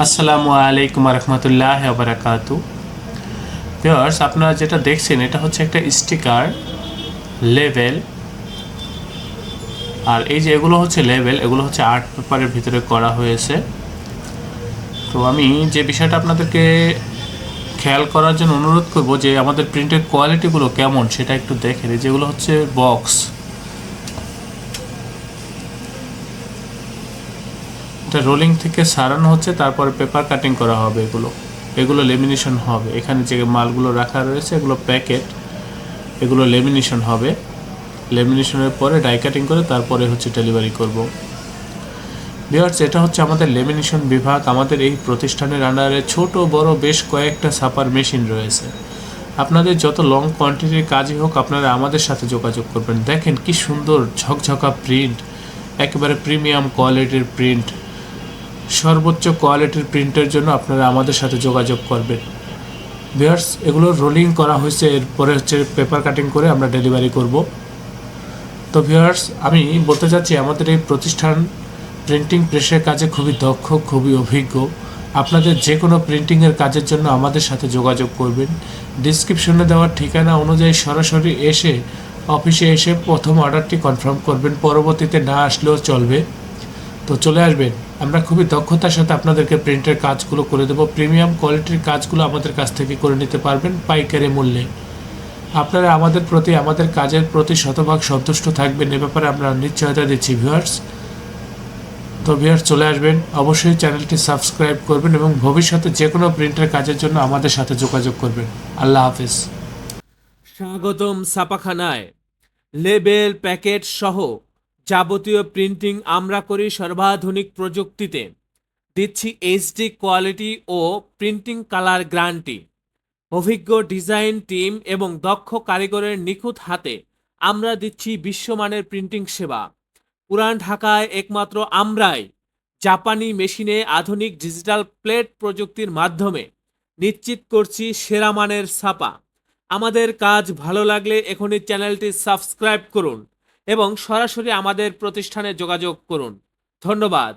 আসসালামু আলাইকুম রহমতুল্লাহ বারাকাতু। ভিউয়ার্স, আপনারা যেটা দেখছেন এটা হচ্ছে একটা স্টিকার লেভেল। আর এই যে এগুলো হচ্ছে লেভেল, এগুলো হচ্ছে আর্ট পেপারের ভিতরে করা হয়েছে। তো আমি যে বিষয়টা আপনাদেরকে খেয়াল করার জন্য অনুরোধ করব যে আমাদের প্রিন্টের কোয়ালিটিগুলো কেমন সেটা একটু দেখে নিই। যেগুলো হচ্ছে বক্স, এটা রোলিং থেকে সারানো হচ্ছে, তারপরে পেপার কাটিং করা হবে। এগুলো লেমিনেশন হবে। এখানে যে মালগুলো রাখা রয়েছে এগুলো প্যাকেট, এগুলো লেমিনেশন হবে। লেমিনেশনের পরে ডাই কাটিং করে তারপরে হচ্ছে ডেলিভারি করব। ভিউয়ার্স, এটা হচ্ছে আমাদের লেমিনেশন বিভাগ। আমাদের এই প্রতিষ্ঠানের আন্ডারে ছোট বড় বেশ কয়েকটা ছাপার মেশিন রয়েছে। আপনাদের যত লং কোয়ান্টিটির কাজই হোক, আপনারা আমাদের সাথে যোগাযোগ করবেন। দেখেন কি সুন্দর ঝকঝকা প্রিন্ট, একেবারে প্রিমিয়াম কোয়ালিটির প্রিন্ট। সর্বোচ্চ কোয়ালিটির প্রিন্টের জন্য আপনারা আমাদের সাথে যোগাযোগ করবেন। ভিউয়ার্স, এগুলো রোলিং করা হয়েছে, এরপরে হচ্ছে পেপার কাটিং করে আমরা ডেলিভারি করব। তো ভিউয়ার্স, আমি বলতে চাচ্ছি আমাদের এই প্রতিষ্ঠান প্রিন্টিং প্রেসের কাজে খুবই দক্ষ, খুবই অভিজ্ঞ। আপনাদের যে কোনো প্রিন্টিংয়ের কাজের জন্য আমাদের সাথে যোগাযোগ করবেন। ডিসক্রিপশনে দেওয়ার ঠিকানা অনুযায়ী সরাসরি এসে অফিসে এসে প্রথম অর্ডারটি কনফার্ম করবেন, পরবর্তীতে না আসলেও চলবে। তো চলে আসবেন, আমরা খুবই দক্ষতার সাথে আপনাদেরকে প্রিন্টের কাজগুলো করে দেবো। প্রিমিয়াম কোয়ালিটির কাজগুলো আমাদের কাছ থেকে করে নিতে পারবেন পাইকারি মূল্যে। আপনারা আমাদের কাজের প্রতি শতভাগ সন্তুষ্ট থাকবেন, এ ব্যাপারে আমরা নিশ্চয়তা দিচ্ছি ভিউয়ার্স। তো ভিউয়ার্স, চলে আসবেন, অবশ্যই চ্যানেলটি সাবস্ক্রাইব করবেন এবং ভবিষ্যতে যে কোনো প্রিন্টের কাজের জন্য আমাদের সাথে যোগাযোগ করবেন। আল্লাহ হাফিজ। স্বাগতম ছাপাখানায়। লেবেল, প্যাকেট সহ যাবতীয় প্রিন্টিং আমরা করি সর্বাধুনিক প্রযুক্তিতে। দিচ্ছি এইচডি কোয়ালিটি ও প্রিন্টিং কালার গ্যারান্টি। অভিজ্ঞ ডিজাইন টিম এবং দক্ষ কারিগরের নিখুঁত হাতে আমরা দিচ্ছি বিশ্বমানের প্রিন্টিং সেবা। পুরান ঢাকায় একমাত্র আমরাই জাপানি মেশিনে আধুনিক ডিজিটাল প্লেট প্রযুক্তির মাধ্যমে নিশ্চিত করছি সেরা মানের ছাপা। আমাদের কাজ ভালো লাগলে এখনই চ্যানেলটি সাবস্ক্রাইব করুন এবং সরাসরি আমাদের প্রতিষ্ঠানে যোগাযোগ করুন। ধন্যবাদ।